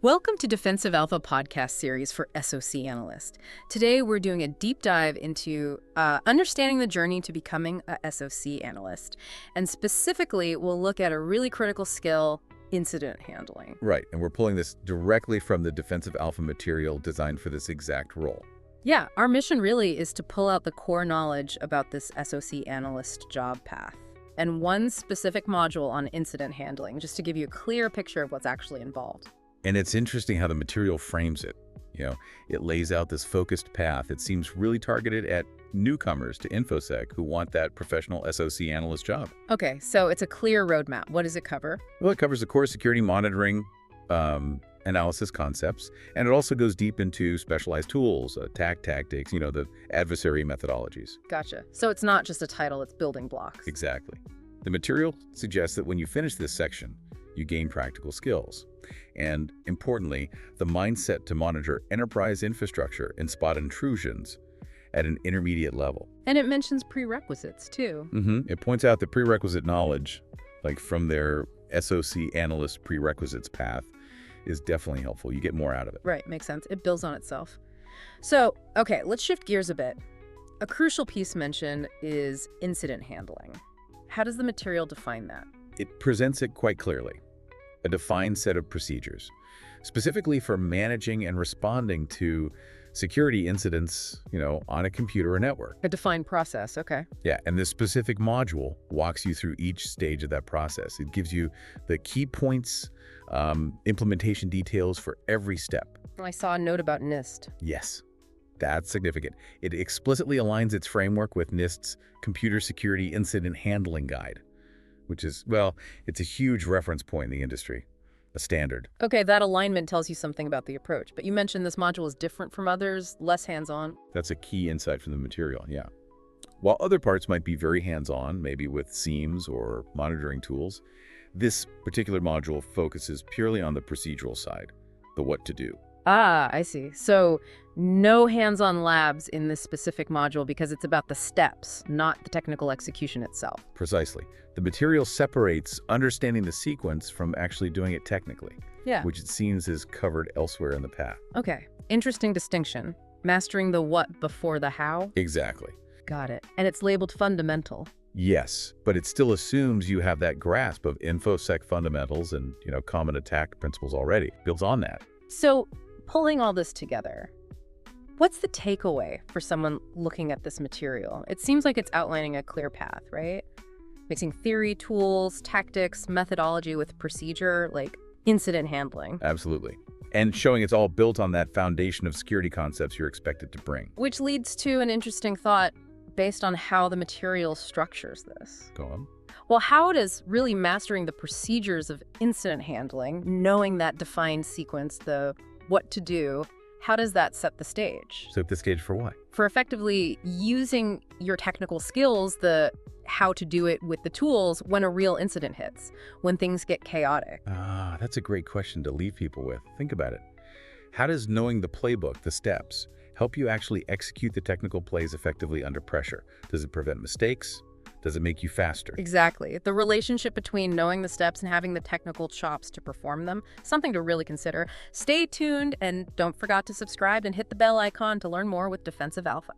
Welcome to Defensive Alpha podcast series for SOC Analyst. Today we're doing a deep dive into understanding the journey to becoming a SOC Analyst. And specifically, we'll look at a really critical skill, incident handling. Right, and we're pulling this directly from the Defensive Alpha material designed for this exact role. Yeah, our mission really is to pull out the core knowledge about this SOC Analyst job path. And one specific module on incident handling, just to give you a clear picture of what's actually involved. And it's interesting how the material frames it. It lays out this focused path. It seems really targeted at newcomers to InfoSec who want that professional SOC analyst job. Okay, so it's a clear roadmap. What does it cover? Well, it covers the core security monitoring analysis concepts, and it also goes deep into specialized tools, attack tactics, the adversary methodologies. Gotcha. So it's not just a title, it's building blocks. Exactly. The material suggests that when you finish this section, you gain practical skills. And importantly, the mindset to monitor enterprise infrastructure and spot intrusions at an intermediate level. And it mentions prerequisites too. It points out the prerequisite knowledge, like from their SOC analyst prerequisites path, is definitely helpful. You get more out of it. Right, makes sense. It builds on itself. So, okay, let's shift gears a bit. A crucial piece mentioned is incident handling. How does the material define that? It presents it quite clearly. A defined set of procedures, specifically for managing and responding to security incidents, on a computer or network. A defined process, okay. Yeah, and this specific module walks you through each stage of that process. It gives you the key points, implementation details for every step. I saw a note about NIST. Yes, that's significant. It explicitly aligns its framework with NIST's Computer Security Incident Handling Guide, which is, well, it's a huge reference point in the industry, a standard. Okay, that alignment tells you something about the approach, but you mentioned this module is different from others, less hands-on. That's a key insight from the material, yeah. While other parts might be very hands-on, maybe with SIEMs or monitoring tools, this particular module focuses purely on the procedural side, the what to do. Ah, I see. So no hands-on labs in this specific module because it's about the steps, not the technical execution itself. Precisely. The material separates understanding the sequence from actually doing it technically, which it seems is covered elsewhere in the path. Okay, interesting distinction. Mastering the what before the how? Exactly. Got it. And it's labeled fundamental. Yes, but it still assumes you have that grasp of InfoSec fundamentals and, common attack principles already. Builds on that. So, pulling all this together, what's the takeaway for someone looking at this material? It seems like it's outlining a clear path, right? Mixing theory, tools, tactics, methodology with procedure, like incident handling. Absolutely. And showing it's all built on that foundation of security concepts you're expected to bring. Which leads to an interesting thought based on how the material structures this. Go on. Well, how does really mastering the procedures of incident handling, knowing that defined sequence, the what to do, how does that set the stage? Set the stage for what? For effectively using your technical skills, the how to do it with the tools when a real incident hits, when things get chaotic. That's a great question to leave people with. Think about it. How does knowing the playbook, the steps, help you actually execute the technical plays effectively under pressure? Does it prevent mistakes? Does it make you faster? Exactly. The relationship between knowing the steps and having the technical chops to perform them, something to really consider. Stay tuned and don't forget to subscribe and hit the bell icon to learn more with Defensive Alpha.